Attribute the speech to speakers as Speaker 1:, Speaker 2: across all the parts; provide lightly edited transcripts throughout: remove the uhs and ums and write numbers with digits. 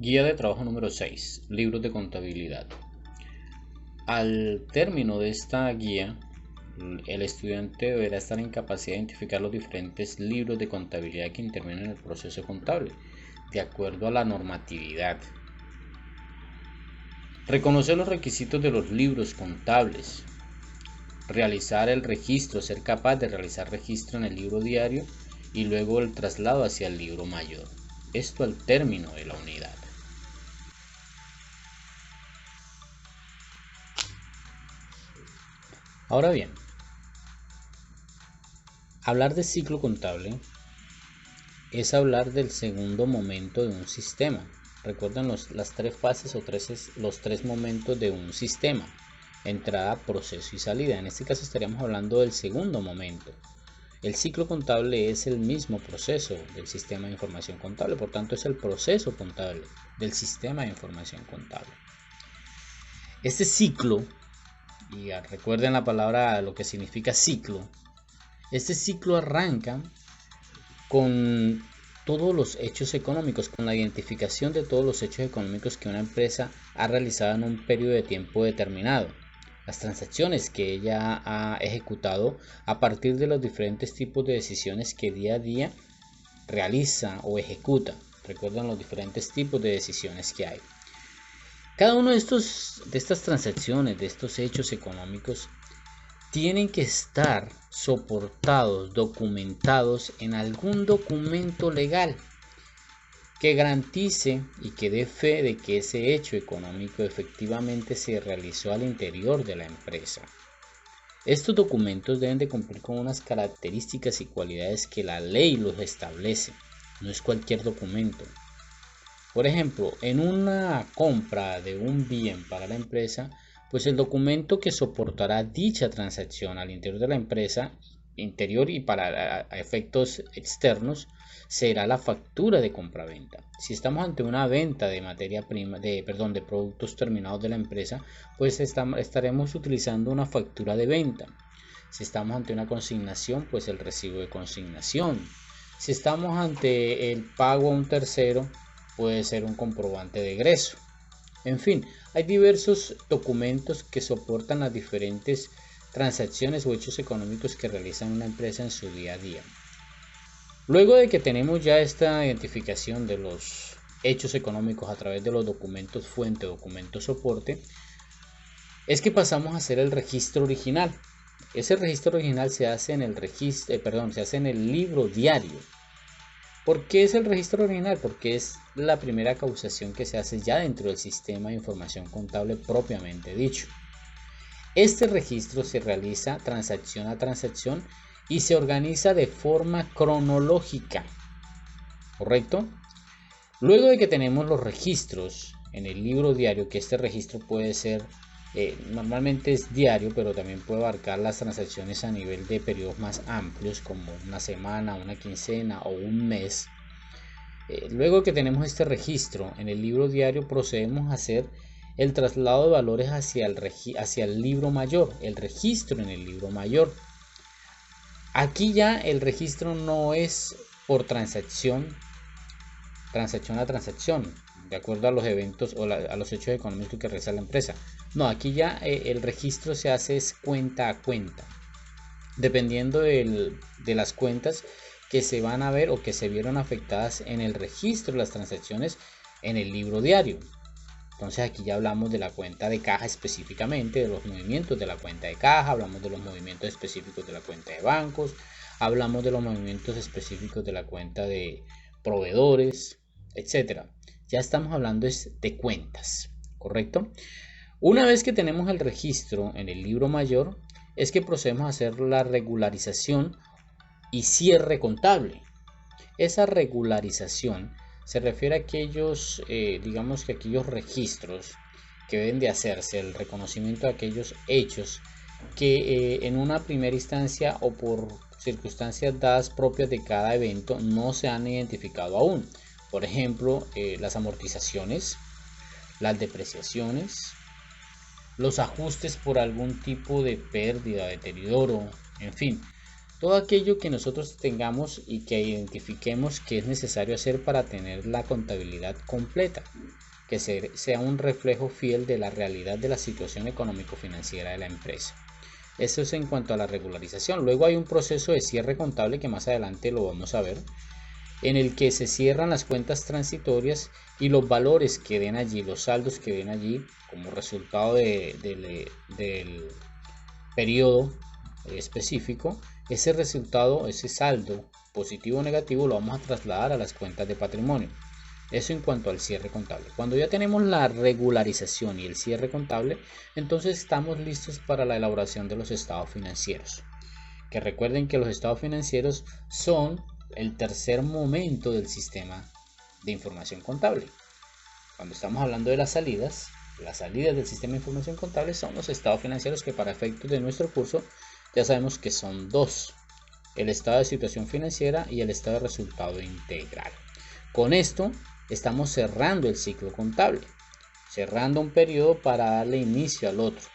Speaker 1: Guía de trabajo número 6. Libros de contabilidad. Al término de esta guía, el estudiante deberá estar en capacidad de identificar los diferentes libros de contabilidad que intervienen en el proceso contable, de acuerdo a la normatividad. Reconocer los requisitos de los libros contables. Realizar el registro, ser capaz de realizar registro en el libro diario y luego el traslado hacia el libro mayor. Esto al término de la unidad. Ahora bien, hablar de ciclo contable es hablar del segundo momento de un sistema. Recuerden las tres fases o los tres momentos de un sistema: entrada, proceso y salida. En este caso estaríamos hablando del segundo momento. El ciclo contable es el mismo proceso del sistema de información contable, por tanto es el proceso contable del sistema de información contable. Este ciclo, y recuerden la palabra, lo que significa ciclo, este ciclo arranca con todos los hechos económicos, con la identificación de todos los hechos económicos que una empresa ha realizado en un periodo de tiempo determinado, las transacciones que ella ha ejecutado a partir de los diferentes tipos de decisiones que día a día realiza o ejecuta. Recuerden los diferentes tipos de decisiones que hay. Cada uno de estas transacciones, de estos hechos económicos, tienen que estar soportados, documentados en algún documento legal que garantice y que dé fe de que ese hecho económico efectivamente se realizó al interior de la empresa. Estos documentos deben de cumplir con unas características y cualidades que la ley los establece. No es cualquier documento. Por ejemplo, en una compra de un bien para la empresa, pues el documento que soportará dicha transacción al interior de la empresa, interior y para efectos externos, será la factura de compraventa. Si estamos ante una venta de materia prima, de productos terminados de la empresa, pues estaremos utilizando una factura de venta. Si estamos ante una consignación, pues el recibo de consignación. Si estamos ante el pago a un tercero, puede ser un comprobante de egreso. En fin, hay diversos documentos que soportan las diferentes transacciones o hechos económicos que realiza una empresa en su día a día. Luego de que tenemos ya esta identificación de los hechos económicos a través de los documentos fuente o documentos soporte, es que pasamos a hacer el registro original. Ese registro original se hace en el libro diario. ¿Por qué es el registro original? Porque es la primera causación que se hace ya dentro del sistema de información contable propiamente dicho. Este registro se realiza transacción a transacción y se organiza de forma cronológica, ¿correcto? Luego de que tenemos los registros en el libro diario, que este registro puede ser, normalmente es diario, pero también puede abarcar las transacciones a nivel de periodos más amplios, como una semana, una quincena o un mes. Luego que tenemos este registro en el libro diario, procedemos a hacer el traslado de valores hacia el libro mayor, el registro en el libro mayor. Aquí ya el registro no es por transacción a transacción, de acuerdo a los eventos o a los hechos económicos que realiza la empresa. No, aquí ya el registro se hace es cuenta a cuenta, dependiendo de las cuentas que se van a ver o que se vieron afectadas en el registro de las transacciones en el libro diario. Entonces aquí ya hablamos de la cuenta de caja específicamente, de los movimientos de la cuenta de caja, hablamos de los movimientos específicos de la cuenta de bancos, hablamos de los movimientos específicos de la cuenta de proveedores, etc. Ya estamos hablando de cuentas, ¿correcto? Una vez que tenemos el registro en el libro mayor, es que procedemos a hacer la regularización y cierre contable. Esa regularización se refiere a aquellos, aquellos registros que deben de hacerse, el reconocimiento de aquellos hechos que en una primera instancia o por circunstancias dadas propias de cada evento no se han identificado aún. Por ejemplo, las amortizaciones, las depreciaciones, los ajustes por algún tipo de pérdida, deterioro, en fin. Todo aquello que nosotros tengamos y que identifiquemos que es necesario hacer para tener la contabilidad completa, que sea un reflejo fiel de la realidad de la situación económico-financiera de la empresa. Eso es en cuanto a la regularización. Luego hay un proceso de cierre contable que más adelante lo vamos a ver, en el que se cierran las cuentas transitorias y los valores que den allí, los saldos que den allí como resultado del periodo específico, ese resultado, ese saldo positivo o negativo lo vamos a trasladar a las cuentas de patrimonio. Eso en cuanto al cierre contable. Cuando ya tenemos la regularización y el cierre contable, entonces estamos listos para la elaboración de los estados financieros. Que recuerden que los estados financieros son el tercer momento del sistema de información contable. Cuando estamos hablando de las salidas del sistema de información contable son los estados financieros, que para efectos de nuestro curso ya sabemos que son dos: el estado de situación financiera y el estado de resultado integral. Con esto estamos cerrando el ciclo contable, cerrando un periodo para darle inicio al otro.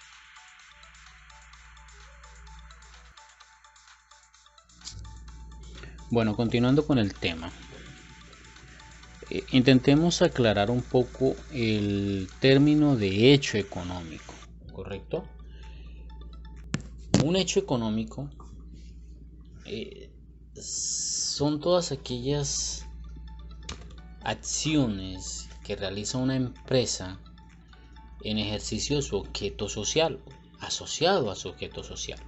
Speaker 1: Bueno, continuando con el tema, intentemos aclarar un poco el término de hecho económico, ¿correcto? Un hecho económico son todas aquellas acciones que realiza una empresa en ejercicio de su objeto social, asociado a su objeto social.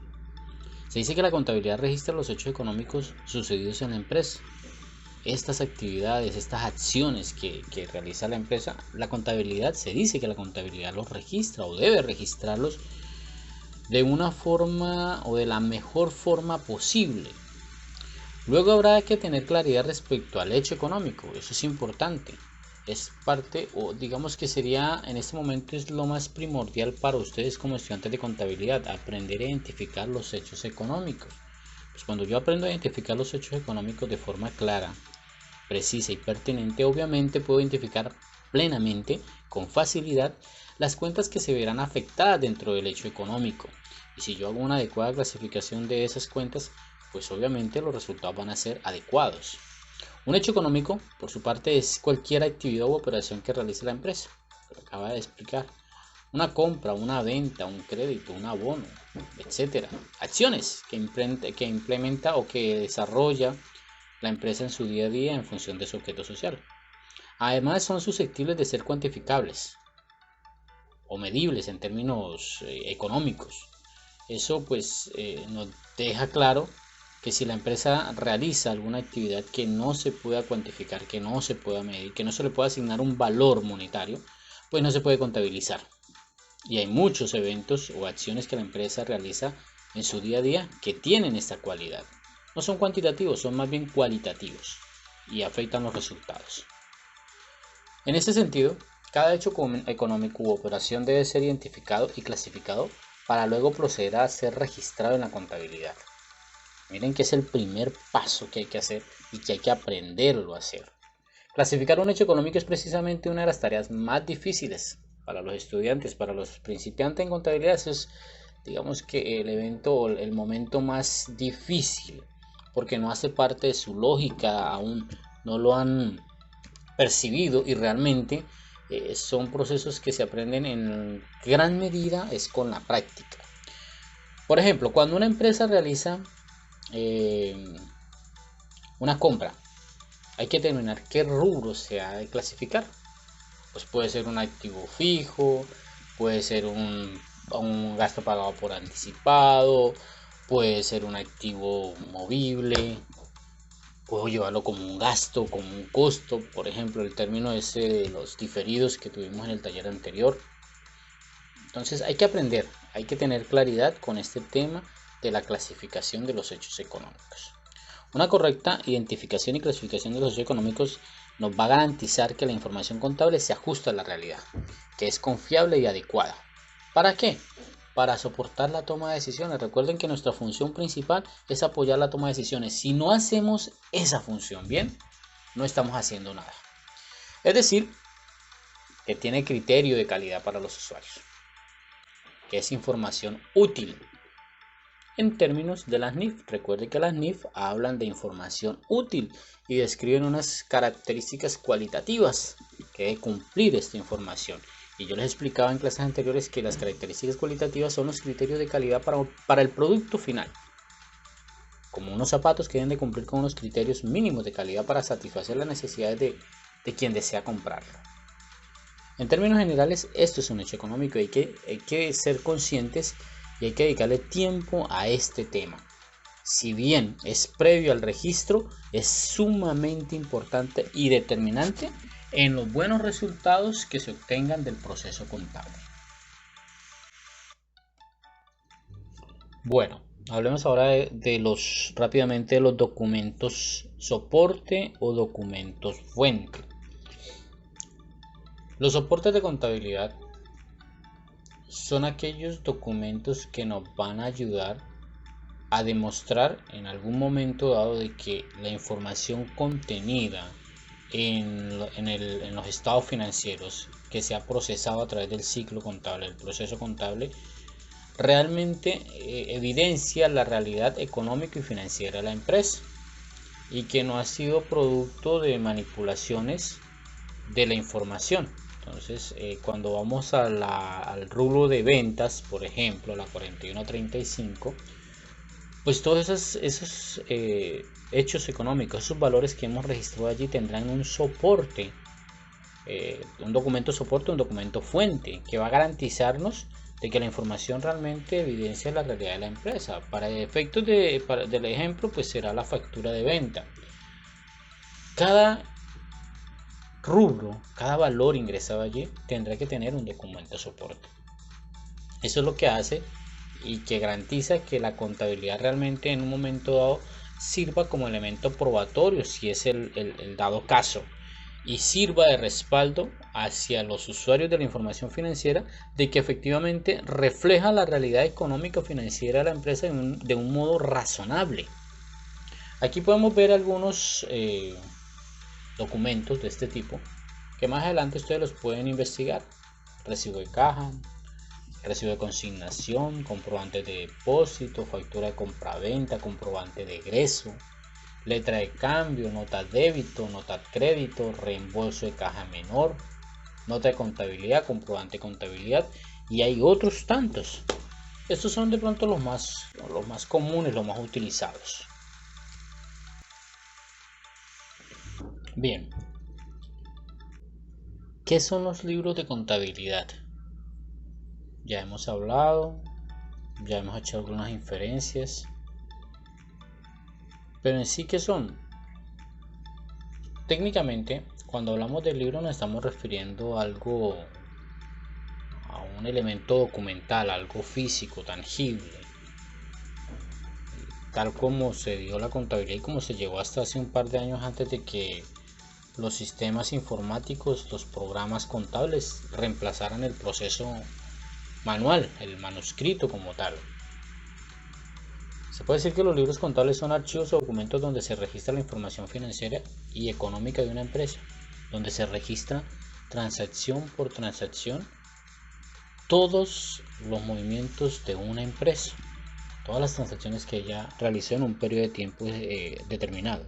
Speaker 1: Se dice que la contabilidad registra los hechos económicos sucedidos en la empresa. Estas actividades, estas acciones que realiza la empresa, la contabilidad, se dice que la contabilidad los registra o debe registrarlos de una forma o de la mejor forma posible. Luego habrá que tener claridad respecto al hecho económico, eso es importante. Es parte, o digamos que sería en este momento es lo más primordial para ustedes como estudiantes de contabilidad, aprender a identificar los hechos económicos. Pues cuando yo aprendo a identificar los hechos económicos de forma clara, precisa y pertinente, obviamente puedo identificar plenamente, con facilidad, las cuentas que se verán afectadas dentro del hecho económico. Y si yo hago una adecuada clasificación de esas cuentas, pues obviamente los resultados van a ser adecuados. Un hecho económico, por su parte, es cualquier actividad u operación que realice la empresa, lo acaba de explicar. Una compra, una venta, un crédito, un abono, etcétera. Acciones que implementa o que desarrolla la empresa en su día a día en función de su objeto social. Además, son susceptibles de ser cuantificables o medibles en términos económicos. Eso pues nos deja claro que si la empresa realiza alguna actividad que no se pueda cuantificar, que no se pueda medir, que no se le pueda asignar un valor monetario, pues no se puede contabilizar. Y hay muchos eventos o acciones que la empresa realiza en su día a día que tienen esta cualidad. No son cuantitativos, son más bien cualitativos y afectan los resultados. En este sentido, cada hecho económico u operación debe ser identificado y clasificado para luego proceder a ser registrado en la contabilidad. Miren que es el primer paso que hay que hacer y que hay que aprenderlo a hacer. Clasificar un hecho económico es precisamente una de las tareas más difíciles para los estudiantes, para los principiantes en contabilidad. Eso es, digamos que el evento o el momento más difícil, porque no hace parte de su lógica, aún no lo han percibido y realmente son procesos que se aprenden en gran medida es con la práctica. Por ejemplo, cuando una empresa realiza una compra, hay que determinar qué rubro se ha de clasificar. Pues puede ser un activo fijo, puede ser un gasto pagado por anticipado, puede ser un activo movible, puedo llevarlo como un gasto, como un costo, por ejemplo, el término ese de los diferidos que tuvimos en el taller anterior. Entonces hay que aprender, hay que tener claridad con este tema de la clasificación de los hechos económicos. Una correcta identificación y clasificación de los hechos económicos nos va a garantizar que la información contable se ajusta a la realidad, que es confiable y adecuada. ¿Para qué? Para soportar la toma de decisiones. Recuerden que nuestra función principal es apoyar la toma de decisiones. Si no hacemos esa función bien, no estamos haciendo nada. Es decir, que tiene criterio de calidad para los usuarios, que es información útil. en términos de las NIF. Recuerde que las NIF hablan de información útil y describen unas características cualitativas que debe cumplir esta información. Y yo les explicaba en clases anteriores que las características cualitativas son los criterios de calidad para el producto final, como unos zapatos que deben de cumplir con unos criterios mínimos de calidad para satisfacer las necesidades de quien desea comprarlo. En términos generales, esto es un hecho económico y hay que ser conscientes y hay que dedicarle tiempo a este tema. Si bien es previo al registro, es sumamente importante y determinante en los buenos resultados que se obtengan del proceso contable. Bueno, hablemos ahora rápidamente de los documentos soporte o documentos fuente. Los soportes de contabilidad son aquellos documentos que nos van a ayudar a demostrar en algún momento dado de que la información contenida en los estados financieros que se ha procesado a través del ciclo contable, el proceso contable, realmente evidencia la realidad económica y financiera de la empresa y que no ha sido producto de manipulaciones de la información. Entonces, cuando vamos al rubro de ventas, por ejemplo, la 4135, pues todos esos hechos económicos, esos valores que hemos registrado allí tendrán un soporte, un documento soporte, un documento fuente, que va a garantizarnos de que la información realmente evidencia la realidad de la empresa. Para efectos del ejemplo, pues será la factura de venta. Cada rubro, cada valor ingresado allí tendrá que tener un documento soporte. Eso es lo que hace y que garantiza que la contabilidad realmente en un momento dado sirva como elemento probatorio si es el dado caso y sirva de respaldo hacia los usuarios de la información financiera de que efectivamente refleja la realidad económica o financiera de la empresa de un modo razonable. Aquí podemos ver algunos documentos de este tipo que más adelante ustedes los pueden investigar: recibo de caja, recibo de consignación, comprobante de depósito, factura de compraventa, comprobante de egreso, letra de cambio, nota débito, nota crédito, reembolso de caja menor, nota de contabilidad, comprobante de contabilidad, y hay otros tantos. Estos son de pronto los más comunes, los más utilizados. Bien, ¿qué son los libros de contabilidad? Ya hemos hablado, ya hemos hecho algunas inferencias, pero en sí, ¿qué son? Técnicamente, cuando hablamos de libro nos estamos refiriendo a un elemento documental, algo físico, tangible, tal como se dio la contabilidad y como se llegó hasta hace un par de años antes de que los sistemas informáticos, los programas contables reemplazaran el proceso manual, el manuscrito como tal. Se puede decir que los libros contables son archivos o documentos donde se registra la información financiera y económica de una empresa, donde se registra transacción por transacción todos los movimientos de una empresa, todas las transacciones que ella realizó en un periodo de tiempo determinado.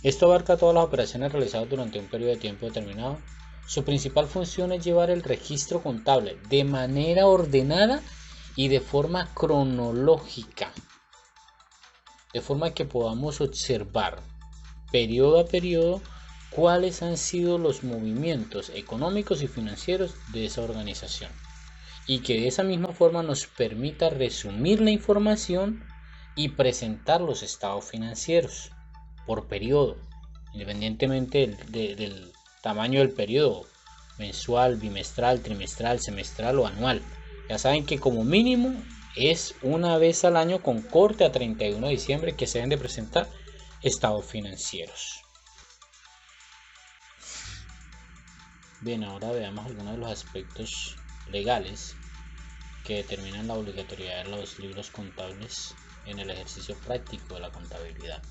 Speaker 1: Esto abarca todas las operaciones realizadas durante un periodo de tiempo determinado. Su principal función es llevar el registro contable de manera ordenada y de forma cronológica, de forma que podamos observar periodo a periodo cuáles han sido los movimientos económicos y financieros de esa organización, y que de esa misma forma nos permita resumir la información y presentar los estados financieros por periodo, independientemente del tamaño del periodo, mensual, bimestral, trimestral, semestral o anual. Ya saben que como mínimo es una vez al año con corte a 31 de diciembre que se deben de presentar estados financieros. Bien, ahora veamos algunos de los aspectos legales que determinan la obligatoriedad de los libros contables en el ejercicio práctico de la contabilidad.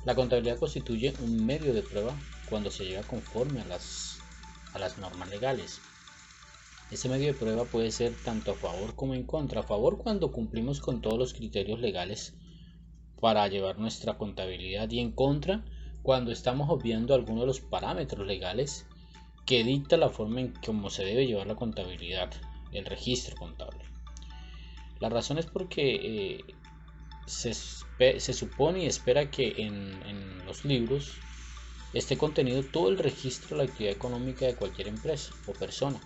Speaker 1: La contabilidad constituye un medio de prueba cuando se lleva conforme a las normas legales. Este medio de prueba puede ser tanto a favor como en contra. A favor cuando cumplimos con todos los criterios legales para llevar nuestra contabilidad, y en contra cuando estamos obviando algunos de los parámetros legales que dicta la forma en cómo se debe llevar la contabilidad, el registro contable. La razón es porque se supone y espera que en los libros esté contenido todo el registro de la actividad económica de cualquier empresa o persona.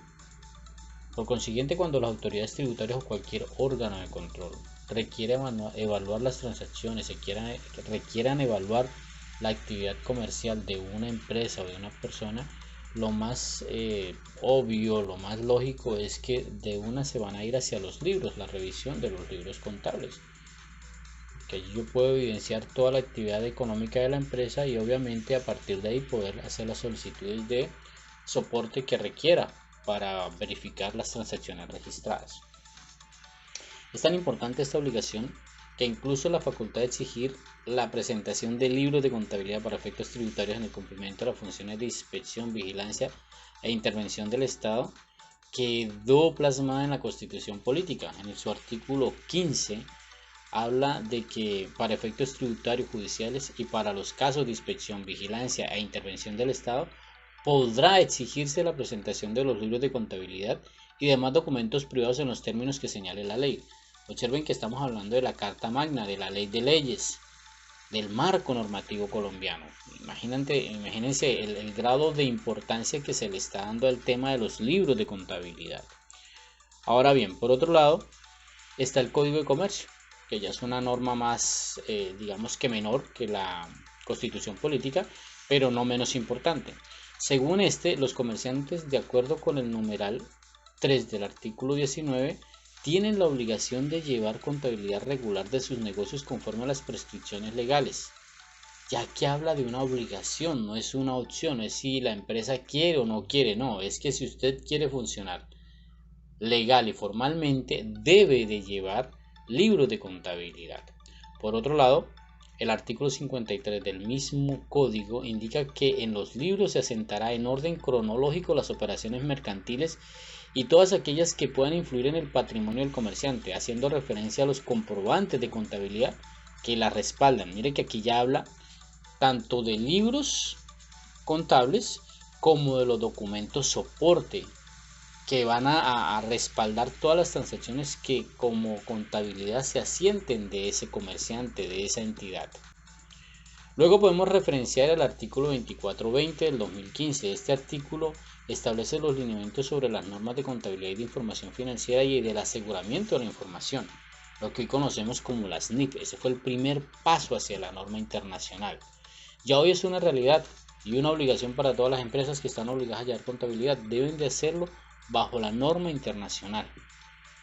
Speaker 1: Por consiguiente, cuando las autoridades tributarias o cualquier órgano de control requiere evaluar las transacciones, requieran evaluar la actividad comercial de una empresa o de una persona, lo más obvio, lo más lógico es que de una se van a ir hacia los libros, la revisión de los libros contables. Que allí yo puedo evidenciar toda la actividad económica de la empresa y obviamente a partir de ahí poder hacer las solicitudes de soporte que requiera para verificar las transacciones registradas. Es tan importante esta obligación que incluso la facultad de exigir la presentación de libros de contabilidad para efectos tributarios en el cumplimiento de las funciones de inspección, vigilancia e intervención del Estado quedó plasmada en la Constitución Política. En su artículo 15 habla de que para efectos tributarios judiciales y para los casos de inspección, vigilancia e intervención del Estado podrá exigirse la presentación de los libros de contabilidad y demás documentos privados en los términos que señale la ley. Observen que estamos hablando de la Carta Magna, de la Ley de Leyes, del marco normativo colombiano. Imagínense el grado de importancia que se le está dando al tema de los libros de contabilidad. Ahora bien, por otro lado, está el Código de Comercio, que ya es una norma más, digamos que menor que la Constitución Política, pero no menos importante. Según los comerciantes, de acuerdo con el numeral 3 del artículo 19, tienen la obligación de llevar contabilidad regular de sus negocios conforme a las prescripciones legales, ya que habla de una obligación, no es una opción, no es si la empresa quiere o no quiere, no, es que si usted quiere funcionar legal y formalmente, debe de llevar libros de contabilidad. Por otro lado, el artículo 53 del mismo código indica que en los libros se asentará en orden cronológico las operaciones mercantiles y todas aquellas que puedan influir en el patrimonio del comerciante, haciendo referencia a los comprobantes de contabilidad que la respaldan. Mire que aquí ya habla tanto de libros contables como de los documentos soporte que van a respaldar todas las transacciones que como contabilidad se asienten de ese comerciante, de esa entidad. Luego podemos referenciar el artículo 2420 del 2015. Este artículo establece los lineamientos sobre las normas de contabilidad y de información financiera y del aseguramiento de la información, lo que hoy conocemos como las NIF. Ese fue el primer paso hacia la norma internacional. Ya hoy es una realidad y una obligación para todas las empresas que están obligadas a llevar contabilidad. Deben de hacerlo bajo la norma internacional.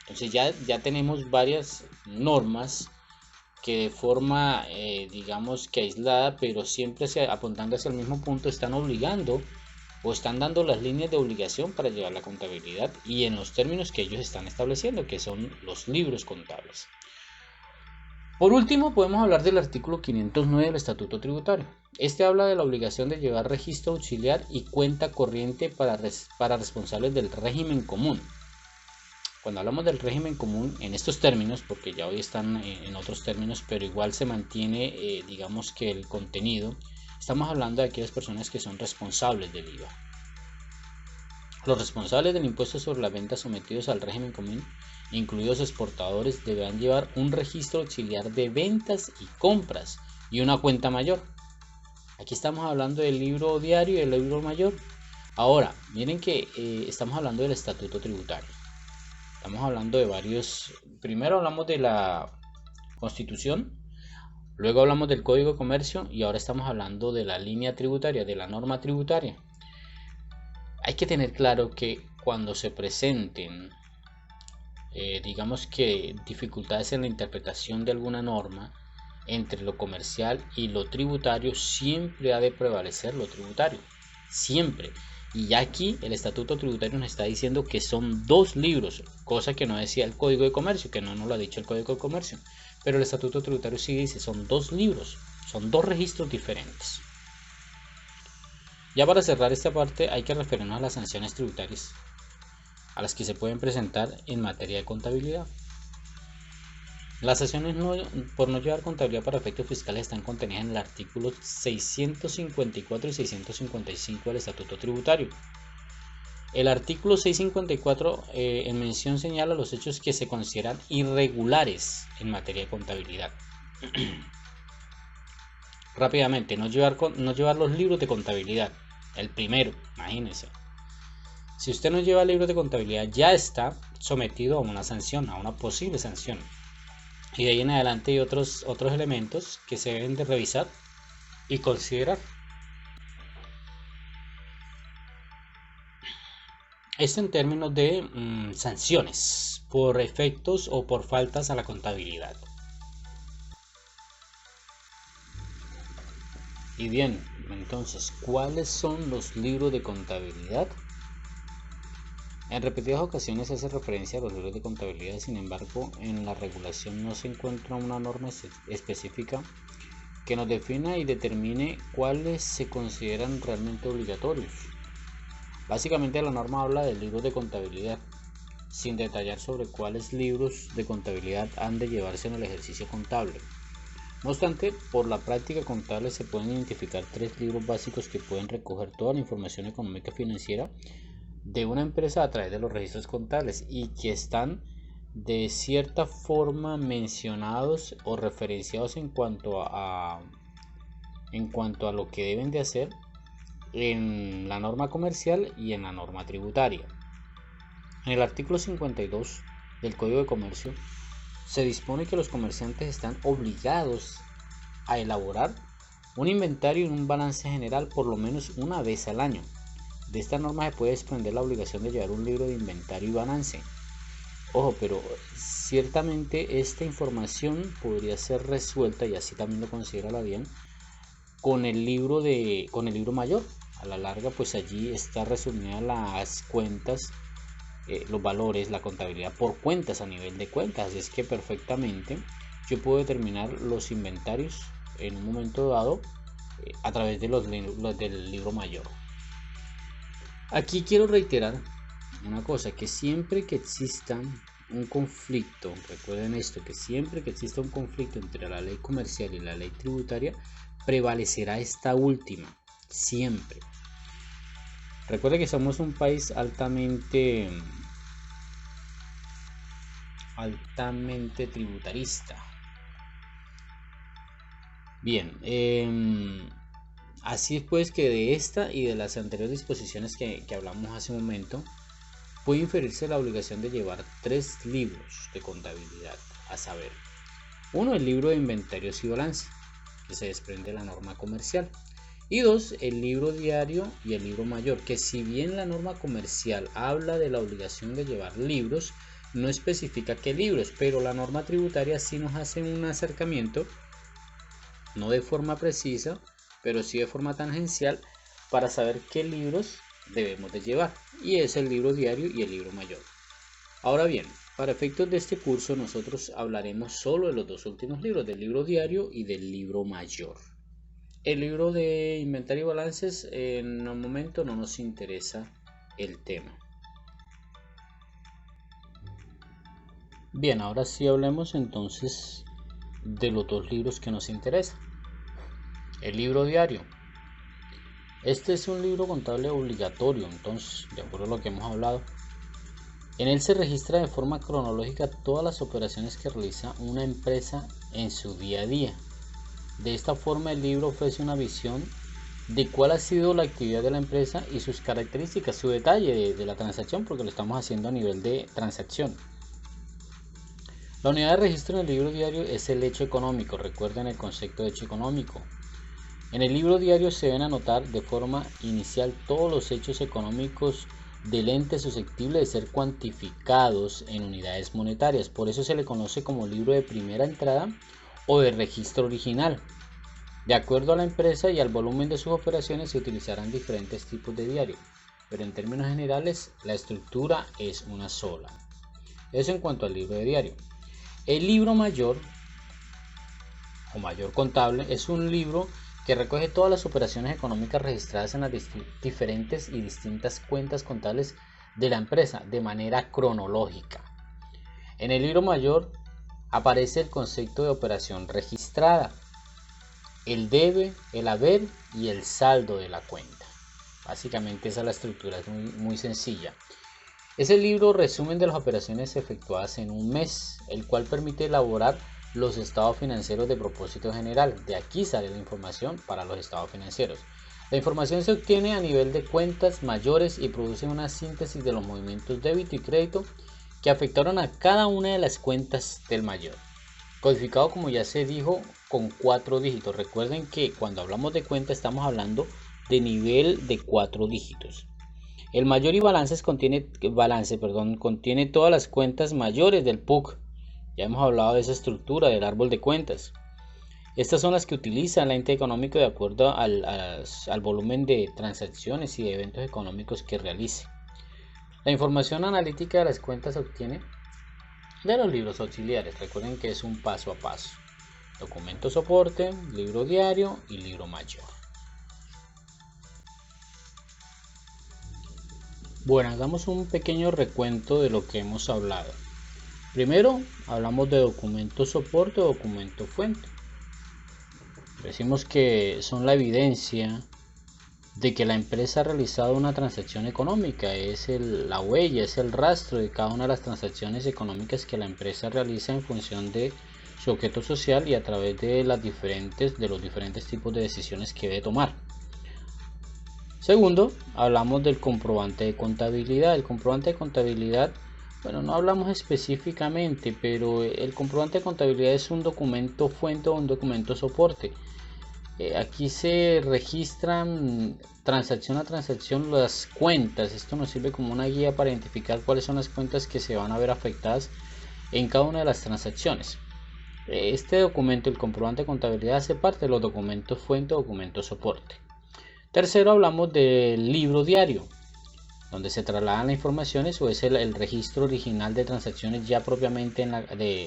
Speaker 1: Entonces ya tenemos varias normas que de forma digamos que aislada, pero siempre apuntando hacia el mismo punto, están obligando o están dando las líneas de obligación para llevar la contabilidad y en los términos que ellos están estableciendo, que son los libros contables. Por último, podemos hablar del artículo 509 del Estatuto Tributario. Este habla de la obligación de llevar registro auxiliar y cuenta corriente para responsables del régimen común. Cuando hablamos del régimen común en estos términos, porque ya hoy están en otros términos, pero igual se mantiene, digamos que el contenido, estamos hablando de aquellas personas que son responsables del IVA. Los responsables del impuesto sobre las ventas sometidos al régimen común, incluidos exportadores, deberán llevar un registro auxiliar de ventas y compras y una cuenta mayor. Aquí estamos hablando del libro diario y del libro mayor. Ahora, miren que estamos hablando del estatuto tributario. Estamos hablando de varios. Primero hablamos de la Constitución, luego hablamos del Código de Comercio y ahora estamos hablando de la línea tributaria, de la norma tributaria. Hay que tener claro que cuando se presenten digamos que dificultades en la interpretación de alguna norma entre lo comercial y lo tributario, siempre ha de prevalecer lo tributario, siempre. Y ya aquí el estatuto tributario nos está diciendo que son dos libros, cosa que no decía el Código de Comercio, que no nos lo ha dicho el Código de Comercio, pero el estatuto tributario sí dice, son dos libros, son dos registros diferentes. Ya para cerrar esta parte hay que referirnos a las sanciones tributarias. a las que se pueden presentar en materia de contabilidad. Las sanciones por no llevar contabilidad para efectos fiscales están contenidas en el artículo 654 y 655 del Estatuto Tributario. El artículo 654 en mención señala los hechos que se consideran irregulares en materia de contabilidad. Rápidamente, no llevar los libros de contabilidad. El primero, imagínense. Si usted no lleva libros de contabilidad, ya está sometido a una sanción, a una posible sanción. Y de ahí en adelante hay otros elementos que se deben de revisar y considerar. Esto en términos de sanciones por efectos o por faltas a la contabilidad. Y bien, entonces, ¿cuáles son los libros de contabilidad? En repetidas ocasiones se hace referencia a los libros de contabilidad, sin embargo, en la regulación no se encuentra una norma específica que nos defina y determine cuáles se consideran realmente obligatorios. Básicamente la norma habla de libros de contabilidad, sin detallar sobre cuáles libros de contabilidad han de llevarse en el ejercicio contable. No obstante, por la práctica contable se pueden identificar 3 libros básicos que pueden recoger toda la información económica financiera de una empresa a través de los registros contables y que están de cierta forma mencionados o referenciados en cuanto a lo que deben de hacer en la norma comercial y en la norma tributaria. En el artículo 52 del Código de Comercio se dispone que los comerciantes están obligados a elaborar un inventario y un balance general por lo menos una vez al año. De esta norma se puede desprender la obligación de llevar un libro de inventario y balance. Ojo, pero ciertamente esta información podría ser resuelta, y así también lo considera la DIAN, con el libro mayor. A la larga, pues allí está resumida las cuentas, los valores, la contabilidad por cuentas a nivel de cuentas. Es que perfectamente yo puedo determinar los inventarios en un momento dado a través de del libro mayor. Aquí quiero reiterar una cosa, que siempre que exista un conflicto, recuerden esto, que siempre que exista un conflicto entre la ley comercial y la ley tributaria, prevalecerá esta última, siempre. Recuerden que somos un país altamente tributarista. Bien, así es pues que de esta y de las anteriores disposiciones que hablamos hace un momento, puede inferirse la obligación de llevar 3 libros de contabilidad, a saber, 1, el libro de inventarios y balance, que se desprende de la norma comercial, y 2, el libro diario y el libro mayor, que si bien la norma comercial habla de la obligación de llevar libros, no especifica qué libros, pero la norma tributaria sí nos hace un acercamiento, no de forma precisa, pero sí de forma tangencial, para saber qué libros debemos de llevar, y es el libro diario y el libro mayor. Ahora bien, para efectos de este curso nosotros hablaremos solo de los 2 últimos libros, del libro diario y del libro mayor. El libro de inventario y balances, en el momento no nos interesa el tema. Bien, ahora sí hablemos entonces de los 2 libros que nos interesan. El libro diario. Este es un libro contable obligatorio, entonces, de acuerdo a lo que hemos hablado. En él se registra de forma cronológica todas las operaciones que realiza una empresa en su día a día. De esta forma, el libro ofrece una visión de cuál ha sido la actividad de la empresa y sus características, su detalle de la transacción, porque lo estamos haciendo a nivel de transacción. La unidad de registro en el libro diario es el hecho económico. Recuerden el concepto de hecho económico. En el libro diario se deben anotar de forma inicial todos los hechos económicos del ente susceptible de ser cuantificados en unidades monetarias. Por eso se le conoce como libro de primera entrada o de registro original. De acuerdo a la empresa y al volumen de sus operaciones se utilizarán diferentes tipos de diario, pero en términos generales la estructura es una sola. Eso en cuanto al libro de diario. El libro mayor o mayor contable es un libro que recoge todas las operaciones económicas registradas en las diferentes y distintas cuentas contables de la empresa de manera cronológica. En el libro mayor aparece el concepto de operación registrada, el debe, el haber y el saldo de la cuenta. Básicamente esa es la estructura, es muy sencilla. Es el libro resumen de las operaciones efectuadas en un mes, el cual permite elaborar los estados financieros de propósito general. De aquí sale la información para los estados financieros. La información se obtiene a nivel de cuentas mayores y produce una síntesis de los movimientos débito y crédito que afectaron a cada una de las cuentas del mayor. Codificado, como ya se dijo, con 4 dígitos. Recuerden que cuando hablamos de cuenta estamos hablando de nivel de 4 dígitos. El mayor y balance contiene todas las cuentas mayores del PUC. Ya hemos hablado de esa estructura del árbol de cuentas. Estas son las que utiliza el ente económico de acuerdo al volumen de transacciones y de eventos económicos que realice. La información analítica de las cuentas se obtiene de los libros auxiliares. Recuerden que es un paso a paso. Documento soporte, libro diario y libro mayor. Bueno, hagamos un pequeño recuento de lo que hemos hablado. Primero, hablamos de documento soporte o documento fuente. Decimos que son la evidencia de que la empresa ha realizado una transacción económica, es la huella, es el rastro de cada una de las transacciones económicas que la empresa realiza en función de su objeto social y a través de los diferentes tipos de decisiones que debe tomar. Segundo, hablamos del comprobante de contabilidad. El comprobante de contabilidad, bueno, no hablamos específicamente, pero el comprobante de contabilidad es un documento fuente o un documento soporte. Aquí se registran transacción a transacción las cuentas. Esto nos sirve como una guía para identificar cuáles son las cuentas que se van a ver afectadas en cada una de las transacciones. Este documento, el comprobante de contabilidad, hace parte de los documentos fuente o documentos soporte. Tercero, hablamos del libro diario, donde se trasladan las informaciones o es el registro original de transacciones ya propiamente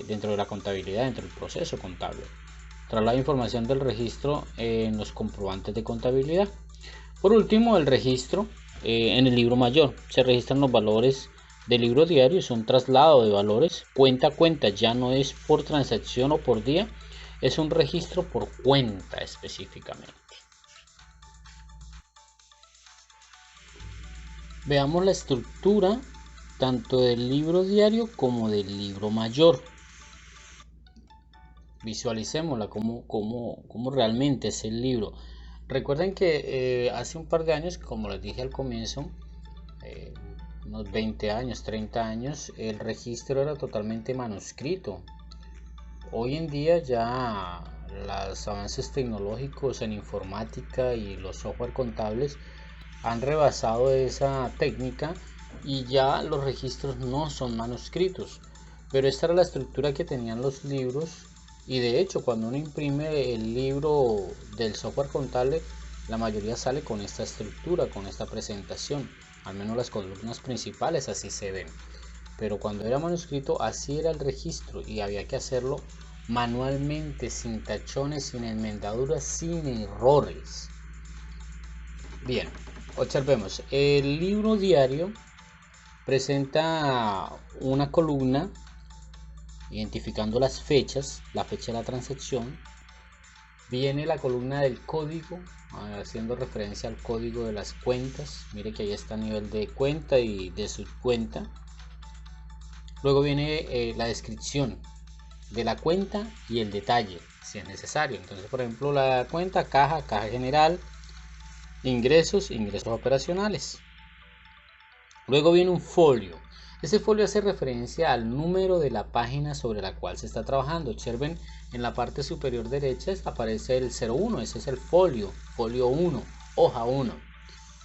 Speaker 1: dentro de la contabilidad, dentro del proceso contable. Traslada información del registro en los comprobantes de contabilidad. Por último, el registro en el libro mayor. Se registran los valores del libro diario, es un traslado de valores cuenta a cuenta, ya no es por transacción o por día, es un registro por cuenta específicamente. Veamos la estructura tanto del libro diario como del libro mayor. Visualicémosla como realmente es el libro. Recuerden que hace un par de años, como les dije al comienzo, unos 20 años, 30 años, el registro era totalmente manuscrito. Hoy en día ya los avances tecnológicos en informática y los software contables han rebasado esa técnica y ya los registros no son manuscritos, pero esta era la estructura que tenían los libros y de hecho cuando uno imprime el libro del software contable la mayoría sale con esta estructura, con esta presentación, al menos las columnas principales así se ven, pero cuando era manuscrito así era el registro y había que hacerlo manualmente, sin tachones, sin enmendaduras, sin errores. Bien, observemos, el libro diario presenta una columna identificando las fechas, la fecha de la transacción. Viene la columna del código, haciendo referencia al código de las cuentas. Mire que ahí está a nivel de cuenta y de subcuenta. Luego viene la descripción de la cuenta y el detalle, si es necesario. Entonces, por ejemplo, la cuenta caja general, ingresos operacionales. Luego viene un folio. Ese folio hace referencia al número de la página sobre la cual se está trabajando. Observen, en la parte superior derecha aparece el 01, ese es el folio 1, hoja 1.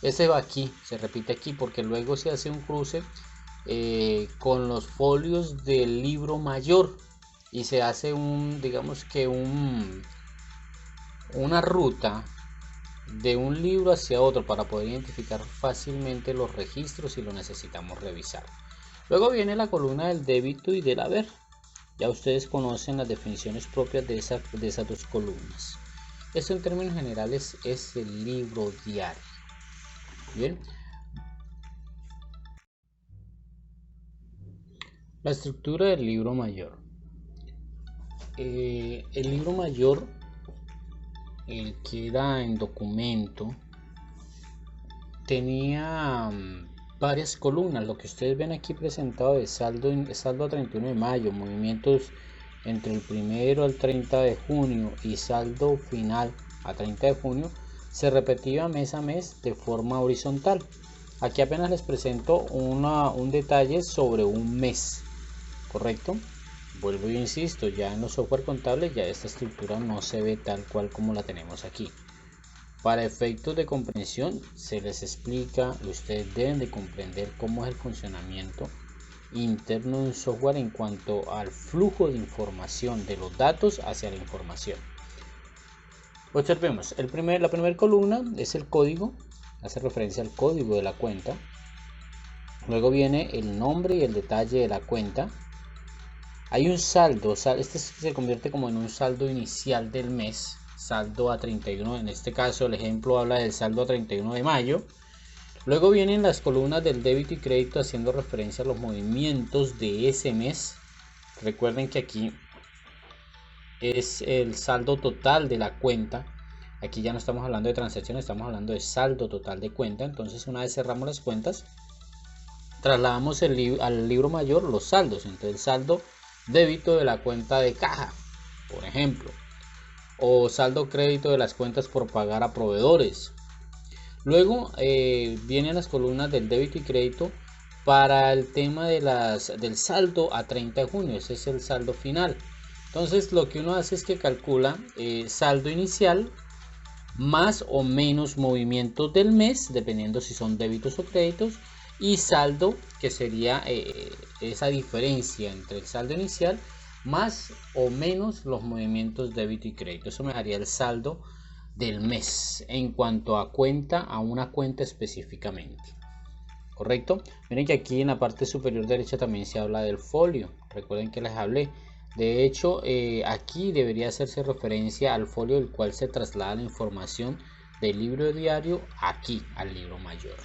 Speaker 1: Ese va aquí, se repite aquí porque luego se hace un cruce con los folios del libro mayor y se hace una ruta de un libro hacia otro para poder identificar fácilmente los registros si lo necesitamos revisar. Luego viene la columna del débito y del haber. Ya ustedes conocen las definiciones propias de esas dos columnas. Esto en términos generales es el libro diario. Bien. La estructura del libro mayor. El libro mayor, el que era en documento, tenía varias columnas. Lo que ustedes ven aquí presentado de saldo a 31 de mayo, movimientos entre el 1 al 30 de junio y saldo final a 30 de junio, se repetía mes a mes de forma horizontal. Aquí apenas les presento un detalle sobre un mes, ¿correcto? Vuelvo y insisto, ya en los software contables ya esta estructura no se ve tal cual como la tenemos aquí. Para efectos de comprensión se les explica y ustedes deben de comprender cómo es el funcionamiento interno de un software en cuanto al flujo de información de los datos hacia la información. Observemos, la primera columna es el código, hace referencia al código de la cuenta. Luego viene el nombre y el detalle de la cuenta. Hay un saldo, este se convierte como en un saldo inicial del mes, saldo a 31, en este caso el ejemplo habla del saldo a 31 de mayo. Luego vienen las columnas del débito y crédito haciendo referencia a los movimientos de ese mes. Recuerden que aquí es el saldo total de la cuenta. Aquí ya no estamos hablando de transacciones, estamos hablando de saldo total de cuenta. Entonces, una vez cerramos las cuentas, trasladamos al libro mayor los saldos. Entonces, el saldo débito de la cuenta de caja, por ejemplo, o saldo crédito de las cuentas por pagar a proveedores. Luego vienen las columnas del débito y crédito para el tema del saldo a 30 de junio. Ese es el saldo final. Entonces lo que uno hace es que calcula saldo inicial más o menos movimientos del mes, dependiendo si son débitos o créditos, y saldo, que sería esa diferencia entre el saldo inicial más o menos los movimientos débito y crédito. Eso me daría el saldo del mes en cuanto a una cuenta específicamente, ¿correcto? Miren que aquí en la parte superior derecha también se habla del folio. Recuerden que les hablé. De hecho, aquí debería hacerse referencia al folio del cual se traslada la información del libro diario aquí al libro mayor.